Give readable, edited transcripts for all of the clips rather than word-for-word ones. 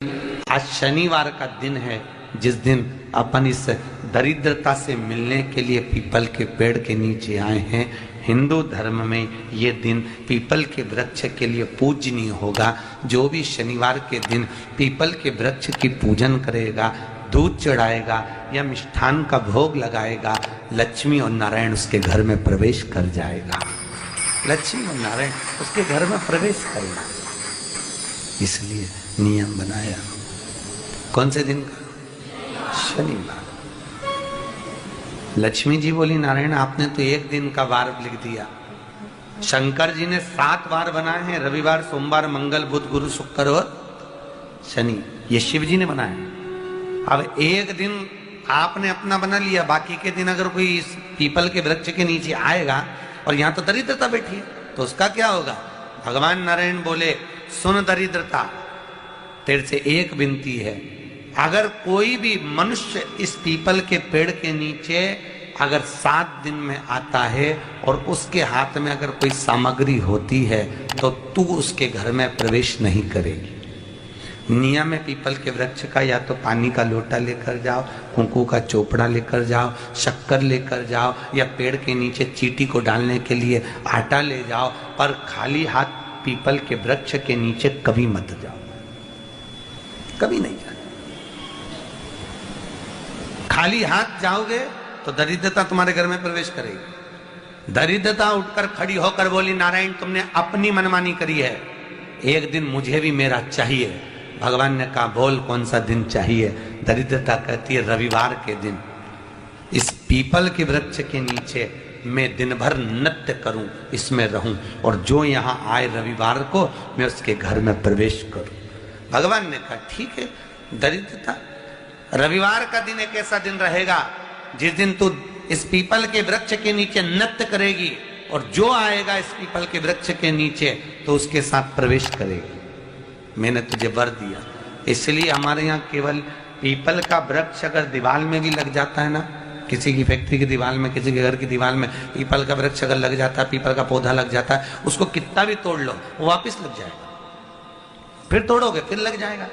आज शनिवार का दिन है, जिस दिन अपन इस दरिद्रता से मिलने के लिए पीपल के पेड़ के नीचे आए हैं। हिंदू धर्म में ये दिन पीपल के वृक्ष के लिए पूजनीय होगा। जो भी शनिवार के दिन पीपल के वृक्ष की पूजन करेगा, दूध चढ़ाएगा या मिष्ठान का भोग लगाएगा, लक्ष्मी और नारायण उसके घर में प्रवेश कर जाएगा। लक्ष्मी और नारायण उसके घर में प्रवेश करेगा। इसलिए नियम बनाया। कौन से दिन का? शनिवार। लक्ष्मी जी बोली, नारायण आपने तो एक दिन का वार लिख दिया। शंकर जी ने 7 वार बनाए हैं, रविवार, सोमवार, मंगल, बुध, गुरु, शुक्र और शनि। ये शिव जी ने बनाया। अब एक दिन आपने अपना बना लिया, बाकी के दिन अगर कोई इस पीपल के वृक्ष के नीचे आएगा और यहाँ तो दरिद्रता बैठी है, तो उसका क्या होगा? भगवान नारायण बोले, सुन दरिद्रता, तेरे से एक विनती है, अगर कोई भी मनुष्य इस पीपल के पेड़ के नीचे अगर 7 दिन में आता है और उसके हाथ में अगर कोई सामग्री होती है तो तू उसके घर में प्रवेश नहीं करेगी। नियम है पीपल के वृक्ष का, या तो पानी का लोटा लेकर जाओ, कुंकू का चोपड़ा लेकर जाओ, शक्कर लेकर जाओ, या पेड़ के नीचे चींटी को डालने के लिए आटा ले जाओ, पर खाली हाथ पीपल के वृक्ष के नीचे कभी मत जाओ, कभी नहीं जाओ। खाली हाथ जाओगे तो दरिद्रता तुम्हारे घर में प्रवेश करेगी। दरिद्रता उठकर खड़ी होकर बोली, नारायण तुमने अपनी मनमानी करी है, एक दिन मुझे भी मेरा चाहिए। भगवान ने कहा, बोल कौन सा दिन चाहिए? दरिद्रता कहती है, रविवार के दिन इस पीपल के वृक्ष के नीचे मैं दिन भर नृत्य करूं, इसमें रहूं, और जो यहाँ आए रविवार को मैं उसके घर में प्रवेश करूं। भगवान ने कहा, ठीक है। दरिद्रता, रविवार का दिन एक ऐसा दिन रहेगा जिस दिन तू इस पीपल के वृक्ष के नीचे नृत्य करेगी, और जो आएगा इस पीपल के वृक्ष के नीचे तो उसके साथ प्रवेश करेगी। मैंने तुझे वर दिया। इसलिए हमारे यहाँ केवल पीपल का वृक्ष अगर दीवार में भी लग जाता है ना, किसी की फैक्ट्री की दीवार में, किसी के घर की दीवार में पीपल का वृक्ष अगर लग जाता है, पीपल का पौधा लग जाता है, उसको कितना भी तोड़ लो वो वापिस लग जाएगा। फिर तोड़ोगे फिर लग जाएगा।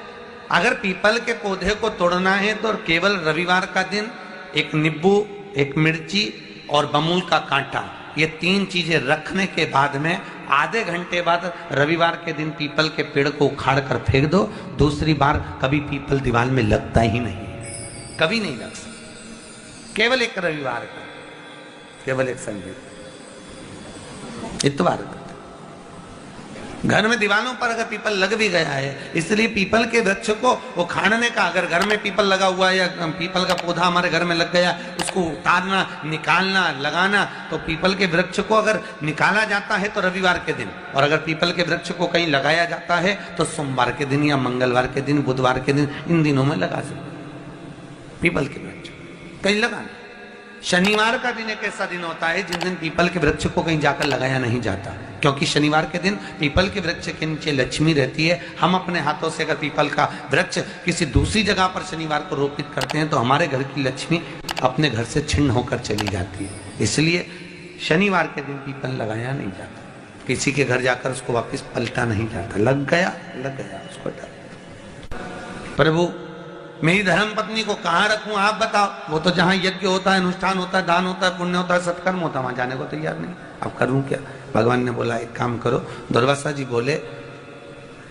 अगर पीपल के पौधे को तोड़ना है तो केवल रविवार का दिन एक नींबू, एक मिर्ची और बमूल का कांटा, ये 3 चीजें रखने के बाद में आधे घंटे बाद रविवार के दिन पीपल के पेड़ को उखाड़ कर फेंक दो। दूसरी बार कभी पीपल दीवार में लगता ही नहीं, कभी नहीं लग सकता। केवल एक रविवार का, केवल एक संडे, इतवार का। घर में दीवारों पर अगर पीपल लग भी गया है, इसलिए पीपल के वृक्ष को उखाड़ने का, अगर घर में पीपल लगा हुआ है या पीपल का पौधा हमारे घर में लग गया, उसको उतारना, निकालना, लगाना, तो पीपल के वृक्ष को अगर निकाला जाता है तो रविवार के दिन, और अगर पीपल के वृक्ष को कहीं लगाया जाता है तो सोमवार के दिन या मंगलवार के दिन, बुधवार के दिन, इन दिनों में लगा सकते पीपल के वृक्ष कहीं लगाना। शनिवार का दिन एक ऐसा दिन होता है जिस दिन पीपल के वृक्ष को कहीं जाकर लगाया नहीं जाता, क्योंकि शनिवार के दिन पीपल के वृक्ष के नीचे लक्ष्मी रहती है। हम अपने हाथों से अगर पीपल का वृक्ष किसी दूसरी जगह पर शनिवार को रोपित करते हैं तो हमारे घर की लक्ष्मी अपने घर से छिन्न होकर चली जाती है। इसलिए शनिवार के दिन पीपल लगाया नहीं जाता, किसी के घर जाकर उसको वापिस पलटा नहीं जाता। लग गया उसको डाल। प्रभु मेरी धर्म पत्नी को कहाँ रखूं आप बताओ? वो तो जहाँ यज्ञ होता है, अनुष्ठान होता है, दान होता है, पुण्य होता है, सत्कर्म होता है, वहां जाने को तैयार नहीं। अब करूं क्या? भगवान ने बोला, एक काम करो। दुर्वासा जी बोले,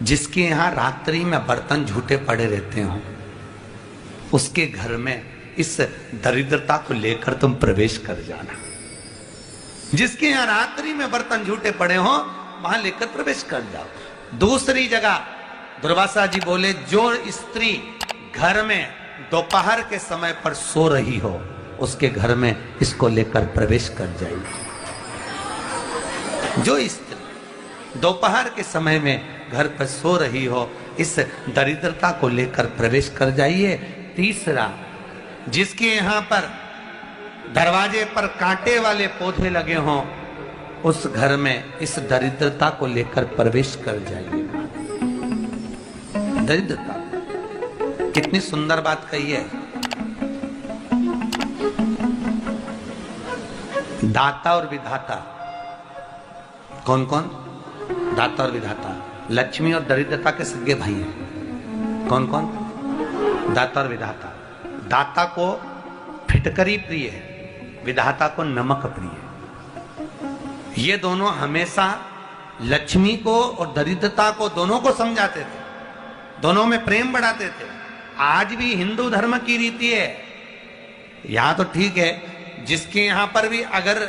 जिसके यहाँ रात्रि में बर्तन झूठे पड़े रहते हो, उसके घर में इस दरिद्रता को लेकर तुम प्रवेश कर जाना। जिसके यहाँ रात्रि में बर्तन झूठे पड़े हो, वहां लेकर प्रवेश कर जाओ। दूसरी जगह दुर्वासा जी बोले, जो स्त्री घर में दोपहर के समय पर सो रही हो, उसके घर में इसको लेकर प्रवेश कर जाइए। जो स्त्री दोपहर के समय में घर पर सो रही हो, इस दरिद्रता को लेकर प्रवेश कर जाइए। तीसरा, जिसके यहाँ पर दरवाजे पर कांटे वाले पौधे लगे हों, उस घर में इस दरिद्रता को लेकर प्रवेश कर जाइए। दरिद्रता, कितनी सुंदर बात कही है। दाता और विधाता, कौन कौन? दाता और विधाता, लक्ष्मी और दरिद्रता के सगे भाई हैं। कौन कौन? दाता और विधाता। दाता को फिटकरी प्रिय है, विधाता को नमक प्रिय है। ये दोनों हमेशा लक्ष्मी को और दरिद्रता को दोनों को समझाते थे, दोनों में प्रेम बढ़ाते थे। आज भी हिंदू धर्म की रीति है, यहां तो ठीक है, जिसके यहां पर भी अगर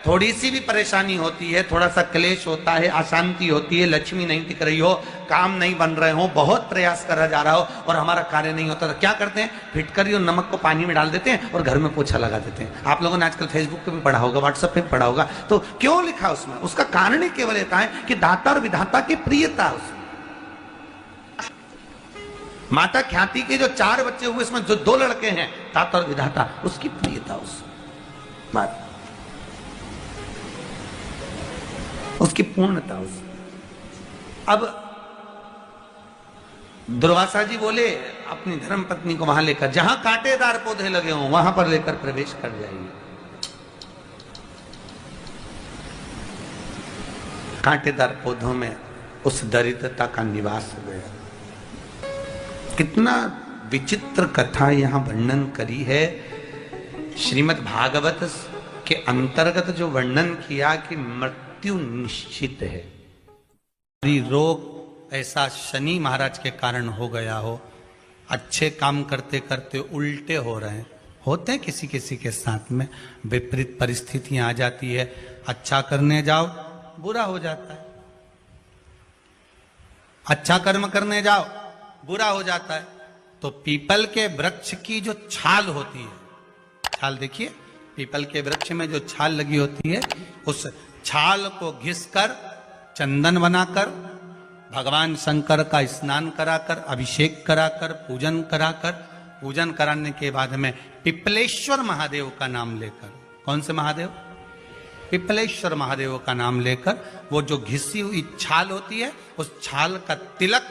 थोड़ी सी भी परेशानी होती है, थोड़ा सा क्लेश होता है, अशांति होती है, लक्ष्मी नहीं टिक रही हो, काम नहीं बन रहे हो, बहुत प्रयास करा जा रहा हो और हमारा कार्य नहीं होता, तो क्या करते हैं? फिटकरी और नमक को पानी में डाल देते हैं और घर में पोछा लगा देते हैं। आप लोगों ने आजकल फेसबुक पे भी पढ़ा होगा, व्हाट्सएप पे भी पढ़ा होगा। तो क्यों लिखा उसमें? उसका कारण ही केवल ये है कि दाता और विधाता की प्रियता उसमें। माता ख्याति के जो 4 बच्चे हुए, इसमें जो 2 लड़के हैं, दाता और विधाता, उसकी प्रियता उसमें, उसकी पूर्णता उसमें। अब दुर्वासा जी बोले अपनी धर्म पत्नी को वहां लेकर, जहां कांटेदार पौधे लगे हों वहां पर लेकर प्रवेश कर जाइए। कांटेदार पौधों में उस दरिद्रता का निवास हो गया। कितना विचित्र कथा यहां वर्णन करी है। श्रीमद् भागवत के अंतर्गत जो वर्णन किया कि मृत्यु निश्चित है, रोग ऐसा शनि महाराज के कारण हो गया हो, अच्छे काम करते करते उल्टे हो रहे हैं, होते हैं किसी किसी के साथ में, विपरीत परिस्थितियां आ जाती है, अच्छा करने जाओ बुरा हो जाता है, अच्छा कर्म करने जाओ बुरा हो जाता है। तो पीपल के वृक्ष की जो छाल होती है, छाल देखिए, पीपल के वृक्ष में जो छाल लगी होती है, उस छाल को घिसकर चंदन बनाकर भगवान शंकर का स्नान कराकर, अभिषेक कराकर, पूजन कराने के बाद में पिपलेश्वर महादेव का नाम लेकर, कौन से महादेव? पिपलेश्वर महादेव का नाम लेकर वो जो घिसी हुई छाल होती है, उस छाल का तिलक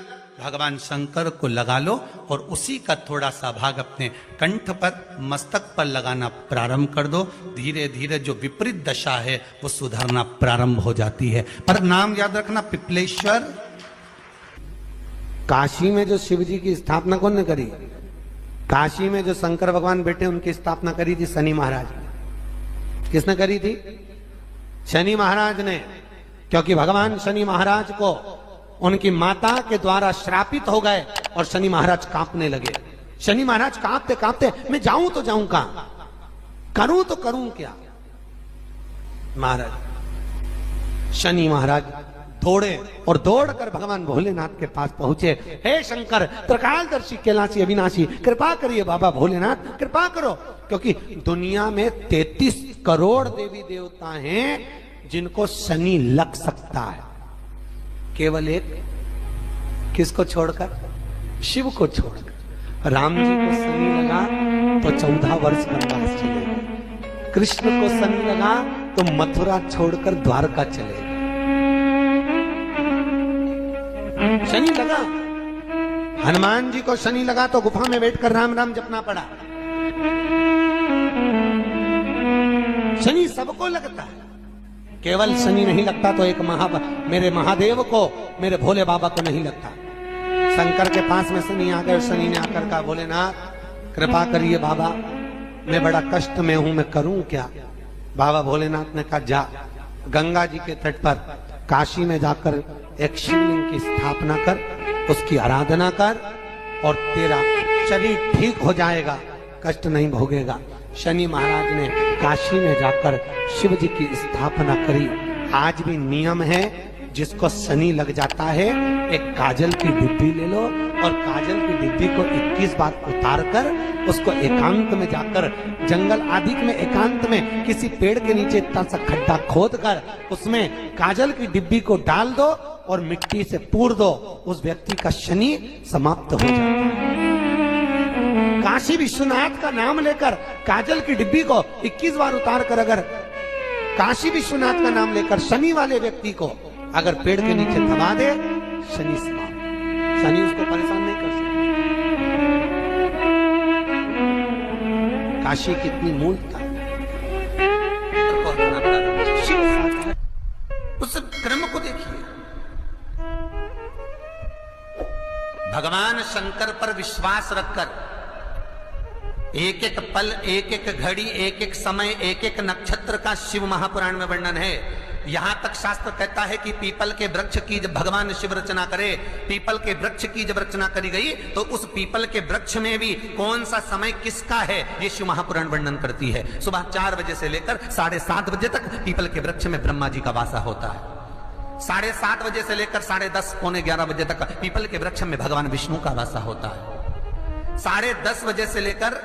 भगवान शंकर को लगा लो और उसी का थोड़ा सा भाग अपने कंठ पर, मस्तक पर लगाना प्रारंभ कर दो। धीरे धीरे जो विपरीत दशा है वो सुधरना प्रारंभ हो जाती है। पर नाम याद रखना, पिपलेश्वर। काशी में जो शिव जी की स्थापना कौन ने करी? काशी में जो शंकर भगवान बैठे उनकी स्थापना करी थी शनि महाराज ने। किसने करी थी? शनि महाराज ने। क्योंकि भगवान शनि महाराज को उनकी माता के द्वारा श्रापित हो गए और शनि महाराज कांपने लगे। शनि महाराज कांपते कांपते, मैं जाऊं तो जाऊं कहां, करूं तो करूं क्या? महाराज शनि महाराज दौड़े और दौड़कर भगवान भोलेनाथ के पास पहुंचे। हे शंकर, त्रिकालदर्शी, कैलाशी, अविनाशी, कृपा करिए बाबा भोलेनाथ, कृपा करो। क्योंकि दुनिया में 33 करोड़ देवी देवता हैं जिनको शनि लग सकता है, केवल एक, किसको छोड़कर? शिव को छोड़कर। राम जी को शनि लगा तो 14 वर्ष वनवास चलेगा, कृष्ण को शनि लगा तो मथुरा छोड़कर द्वारका चलेगा। शनि लगा, हनुमान जी को शनि लगा तो गुफा में बैठकर राम राम जपना पड़ा। शनि सबको लगता है, केवल शनि नहीं लगता तो एक मेरे महादेव को, मेरे भोले बाबा को नहीं लगता। शंकर के पास में शनि आ गए, शनि ने आकर कहा, भोलेनाथ कृपा करिए बाबा, मैं बड़ा कष्ट में हूं, मैं करूं क्या? बाबा भोलेनाथ ने कहा, जा गंगा जी के तट पर काशी में जाकर एक शिवलिंग की स्थापना कर, उसकी आराधना कर और तेरा शरीर ठीक हो जाएगा, कष्ट नहीं भोगेगा। शनि महाराज ने काशी में जाकर शिव जी की स्थापना करी। आज भी नियम है, जिसको शनि लग जाता है, एक काजल की डिब्बी ले लो और काजल की डिब्बी को 21 बार उतार कर उसको एकांत में जाकर, जंगल आदि में एकांत में किसी पेड़ के नीचे इतना सा खड्डा खोद कर उसमें काजल की डिब्बी को डाल दो और मिट्टी से पूर दो, उस व्यक्ति का शनि समाप्त हो जाता है। काशी विश्वनाथ का नाम लेकर काजल की डिब्बी को 21 बार उतार कर अगर काशी विश्वनाथ का नाम लेकर शनि वाले व्यक्ति को अगर पेड़ के नीचे दबा दे, शनि समाप्त, शनि उसको परेशान नहीं कर सकता। काशी कितनी मूलता उस क्रम को देखिए। भगवान शंकर पर विश्वास रखकर एक एक पल, एक एक घड़ी, एक एक समय, एक एक नक्षत्र का शिव महापुराण में वर्णन है। यहां तक शास्त्र कहता है कि पीपल के वृक्ष की जब भगवान शिव रचना करे, पीपल के वृक्ष की जब रचना करी गई तो उस पीपल के वृक्ष में भी कौन सा समय किसका है ये शिव महापुराण वर्णन करती है। सुबह 4 बजे से लेकर 7:30 बजे तक पीपल के वृक्ष में ब्रह्मा जी का वासा होता है। 7:30 बजे से लेकर 10:30 पौने 11 बजे तक पीपल के वृक्ष में भगवान विष्णु का वासा होता है। 10:30 बजे से लेकर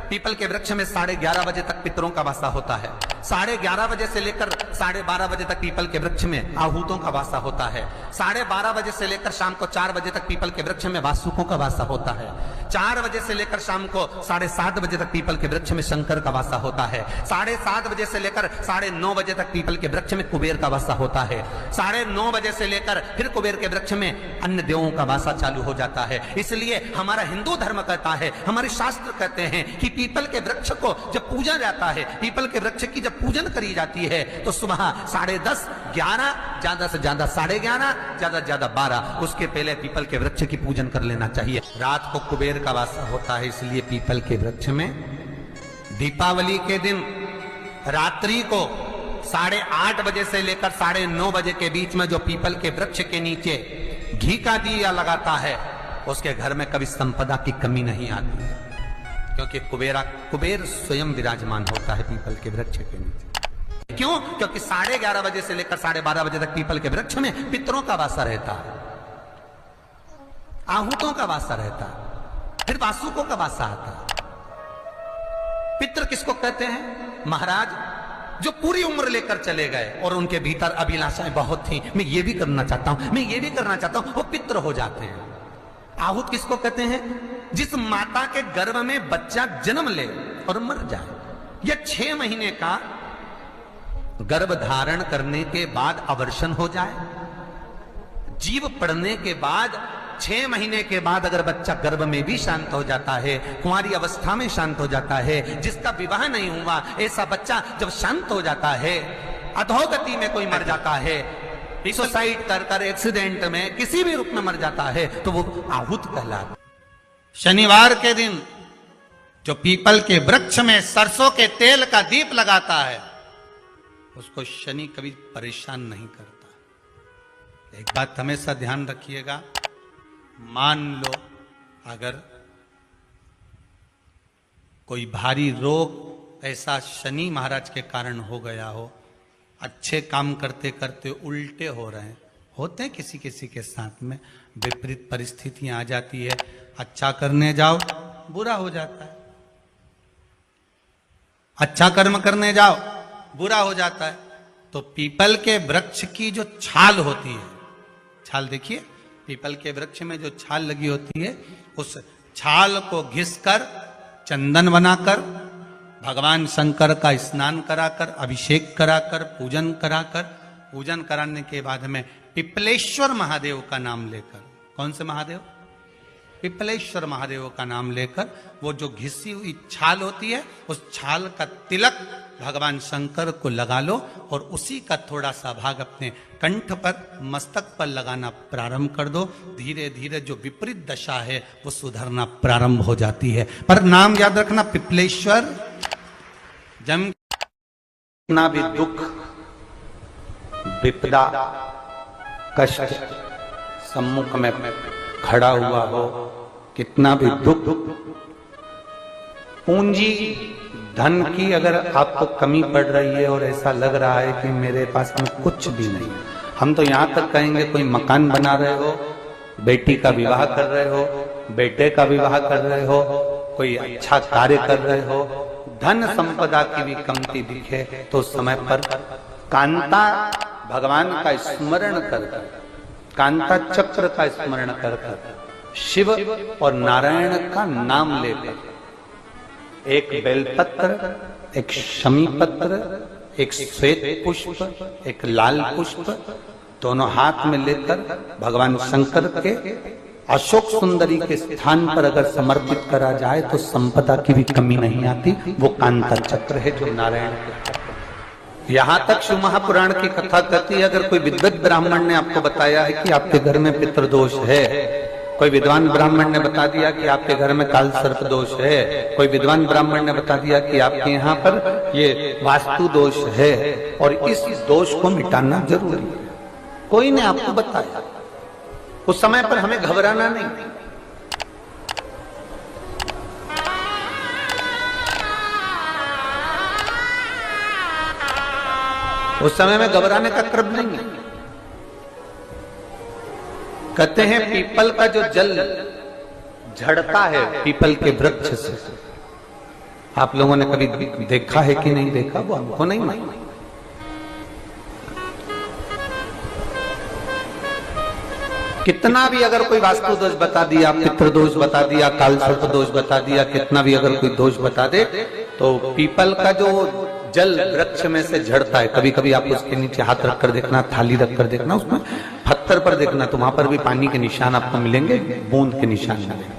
पीपल के वृक्ष में 11:30 बजे तक पितरों का वासा होता है। 11:30 बजे से लेकर 12:30 बजे तक पीपल के वृक्ष में आहूतों का वासा होता है। 12:30 बजे से लेकर शाम को 4 बजे तक पीपल के वृक्ष में वासुकों का वासा होता है। 4 बजे से लेकर शाम को 7:30 बजे तक पीपल के वृक्ष में शंकर का वासा होता है। 7:30 बजे से लेकर 9:30 बजे तक पीपल के वृक्ष में कुबेर का वासा होता है। 9:30 बजे से लेकर फिर कुबेर के वृक्ष में अन्य देवों का वासा चालू हो जाता है। इसलिए हमारा हिंदू धर्म कहता है, हमारे शास्त्र कहते हैं कि पीपल के वृक्ष को जब पूजा जाता है, पीपल के वृक्ष की जब पूजन करी जाती है तो सुबह 10:30, 11, ज्यादा से ज्यादा 11:30, ज्यादा से ज्यादा 12, उसके पहले पीपल के वृक्ष की पूजन कर लेना चाहिए। रात को कुबेर का वासा होता है, इसलिए पीपल के वृक्ष में दीपावली के दिन रात्रि को 8:30 बजे से लेकर 9:30 बजे के बीच में जो पीपल के वृक्ष के नीचे घी का दिया लगाता है उसके घर में कभी संपदा की कमी नहीं आती है, क्योंकि कुबेर स्वयं विराजमान होता है पीपल के वृक्ष के नीचे। क्यों? क्योंकि 11:30 बजे से लेकर 12:30 बजे तक पीपल के वृक्ष में पितरों का वासा रहता है, आहूतों का वासा रहता है, फिर वासुकों का वासा आता है। पितृ किसको कहते हैं? महाराज जो पूरी उम्र लेकर चले गए और उनके भीतर अभिलाषाएं बहुत थी, मैं ये भी करना चाहता हूं, मैं ये भी करना चाहता हूं, वो पितृ हो जाते हैं। आहूत किसको कहते हैं? जिस माता के गर्भ में बच्चा जन्म ले और मर जाए, या 6 महीने का गर्भ धारण करने के बाद अवर्षण हो जाए, जीव पड़ने के बाद 6 महीने के बाद अगर बच्चा गर्भ में भी शांत हो जाता है, कुंवारी अवस्था में शांत हो जाता है, जिसका विवाह नहीं हुआ ऐसा बच्चा जब शांत हो जाता है, अधोगति में कोई मर जाता है, सुसाइड कर एक्सीडेंट में किसी भी रूप में मर जाता है तो वो आहूत कहलाता। शनिवार के दिन जो पीपल के वृक्ष में सरसों के तेल का दीप लगाता है उसको शनि कभी परेशान नहीं करता। एक बात हमेशा ध्यान रखिएगा, मान लो अगर कोई भारी रोग ऐसा शनि महाराज के कारण हो गया हो, अच्छे काम करते करते उल्टे हो रहे हैं, होते हैं किसी किसी के साथ में, विपरीत परिस्थितियां आ जाती है, अच्छा करने जाओ बुरा हो जाता है, अच्छा कर्म करने जाओ बुरा हो जाता है। तो पीपल के वृक्ष की जो छाल होती है, छाल देखिए, पीपल के वृक्ष में जो छाल लगी होती है, उस छाल को घिसकर चंदन बनाकर भगवान शंकर का स्नान कराकर, अभिषेक कराकर, पूजन कराने के बाद में पिपलेश्वर महादेव का नाम लेकर, कौन से महादेव? पिपलेश्वर महादेव का नाम लेकर वो जो घिसी हुई छाल होती है उस छाल का तिलक भगवान शंकर को लगा लो और उसी का थोड़ा सा भाग अपने कंठ पर, मस्तक पर लगाना प्रारंभ कर दो। धीरे धीरे जो विपरीत दशा है वो सुधरना प्रारंभ हो जाती है। पर नाम याद रखना, पिपलेश्वर। जब कितना भी दुख, विपदा, कष्ट सम्मुख में खड़ा हुआ हो, कितना भी दुख, पूंजी धन की अगर आपको कमी पड़ रही है और ऐसा लग रहा है कि मेरे पास में कुछ भी नहीं, हम तो यहां तक कहेंगे कोई मकान बना रहे हो, बेटी का विवाह कर रहे हो, बेटे का विवाह कर रहे हो, कोई अच्छा कार्य कर रहे हो, धन संपदा की भी कमती दिखे तो समय पर कांता भगवान का स्मरण कर, कांता चक्र का स्मरण कर, शिव और नारायण का नाम लेकर, एक बेलपत्र, एक शमी पत्र, एक श्वेत पुष्प, एक लाल पुष्प, दोनों हाथ में लेकर भगवान शंकर के अशोक सुंदरी के स्थान पर अगर समर्पित करा जाए तो संपदा की भी कमी नहीं आती। वो कांता चक्र है जो नारायण के। यहां तक शिव महापुराण की कथा कहती है, अगर कोई विद्वत ब्राह्मण ने आपको बताया है कि आपके घर में पितृदोष है कोई विद्वान ब्राह्मण ने बता दिया कि आपके घर में काल सर्प दोष है, कोई विद्वान ब्राह्मण ने बता दिया कि आपके यहाँ पर ये वास्तु दोष है, और इस दोष को मिटाना जरूरी है। कोई ने आपको बताया, उस समय पर हमें घबराना नहीं। उस समय में घबराने का क्रम नहीं है। कहते हैं पीपल का जो जल झड़ता है पीपल के वृक्ष से, आप लोगों ने कभी देखा है कि नहीं देखा, वो हमको नहीं मालूम। कितना भी अगर कोई वास्तु दोष बता दिया, पितृ दोष बता दिया, काल सर्प दोष बता दिया, कितना भी अगर कोई दोष बता दे, तो पीपल का जो जल वृक्ष में से झड़ता है, कभी कभी आप उसके नीचे हाथ रखकर देखना, थाली रखकर देखना, उसमें पत्थर पर देखना, तो वहां पर भी पानी के निशान आपको मिलेंगे, बूंद के निशान मिलेंगे।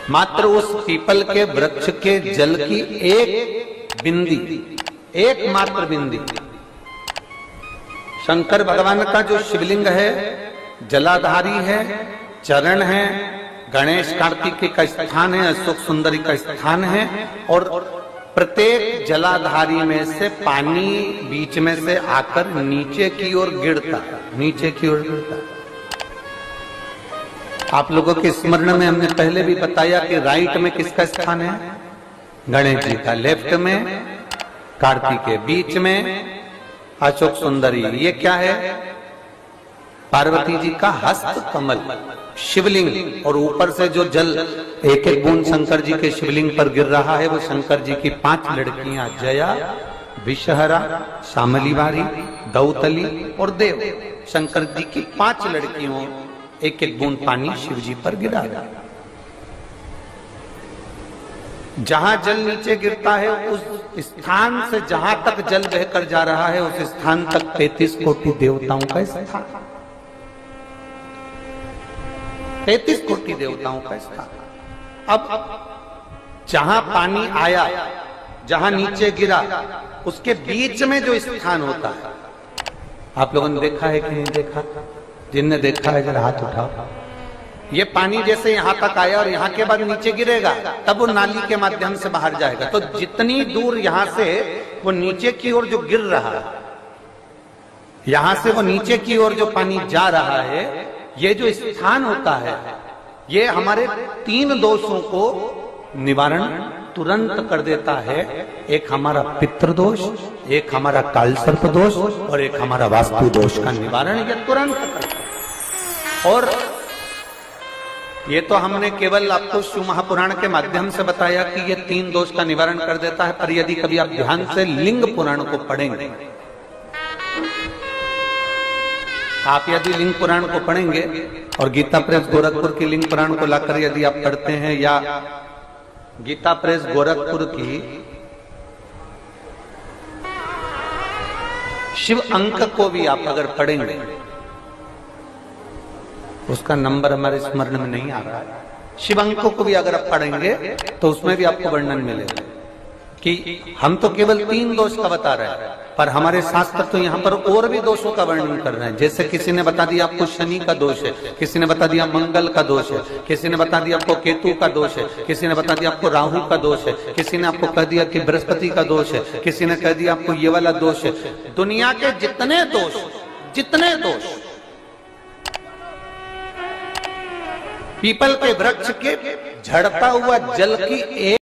मात्र उस पीपल के वृक्ष के जल की एक बिंदी, एकमात्र बिंदी, शंकर भगवान का जो शिवलिंग है जलाधारी है, चरण है, गणेश कार्तिक का स्थान है, अशोक सुंदरी का स्थान है, और प्रत्येक जलाधारी में से पानी बीच में से आकर नीचे की ओर गिरता, नीचे की ओर गिरता। आप लोगों के स्मरण में हमने पहले भी बताया कि राइट में किसका स्थान है, गणेश जी का, लेफ्ट में कार्तिक के, बीच में अशोक सुंदरी। ये क्या है, पार्वती जी का हस्त कमल शिवलिंग, और ऊपर से जो जल एक एक बूंद शंकर जी के शिवलिंग पर गिर रहा है, वो शंकर जी की 5 लड़कियां जया, विषहरा, शामलीवारी, दौतली और देव, शंकर जी की 5 लड़कियों एक एक बूंद पानी शिव जी पर गिरा रहा। जहां जल नीचे गिरता है उस स्थान से जहां तक जल बहकर जा रहा है, उस स्थान तक 33 कोटि देवताओं का स्थान, 33 कोटि देवताओं का स्थान। अब जहां पानी आया, जहां नीचे गिरा, उसके बीच में जो स्थान होता है, आप लोगों ने देखा है कि नहीं देखा? जिनने देखा है जरा हाथ उठाओ। ये पानी जैसे यहां तक आया और यहां के बाद नीचे गिरेगा, तब वो नाली के माध्यम से बाहर जाएगा। तो जितनी दूर यहां से वो नीचे की ओर जो गिर रहा है, यहां से वो नीचे की ओर जो पानी जा रहा है, ये जो स्थान होता है, ये हमारे 3 दोषों को निवारण तुरंत कर देता है। एक हमारा पितृदोष, एक हमारा काल सर्प दोष, और एक हमारा वास्तु दोष का निवारण ये तुरंत करता है। और ये तो हमने केवल आपको शिव महापुराण के माध्यम से बताया कि ये 3 दोष का निवारण कर देता है, पर यदि कभी आप ध्यान से लिंग पुराण को पढ़ेंगे, आप यदि लिंग पुराण को पढ़ेंगे और गीता प्रेस गोरखपुर की लिंग पुराण को लाकर यदि आप पढ़ते हैं, या गीता प्रेस गोरखपुर की शिव अंक को भी आप अगर पढ़ेंगे, उसका नंबर हमारे स्मरण में नहीं आ रहा है, शिव अंक को भी अगर आप पढ़ेंगे तो उसमें भी आपको वर्णन मिलेगा कि हम तो केवल 3 दोष का बता रहे हैं, पर हमारे शास्त्र तो यहाँ पर और भी दोषों का वर्णन कर रहे हैं। जैसे किसी ने बता दिया आपको शनि का दोष है, किसी ने बता दिया मंगल का दोष है, किसी ने बता दिया आपको केतु का दोष है, किसी ने बता दिया आपको राहु का दोष है, किसी ने आपको कह दिया कि बृहस्पति का दोष है, किसी ने कह दिया आपको ये वाला दोष है। दुनिया के जितने दोष पीपल के वृक्ष के झड़ता हुआ जल की एक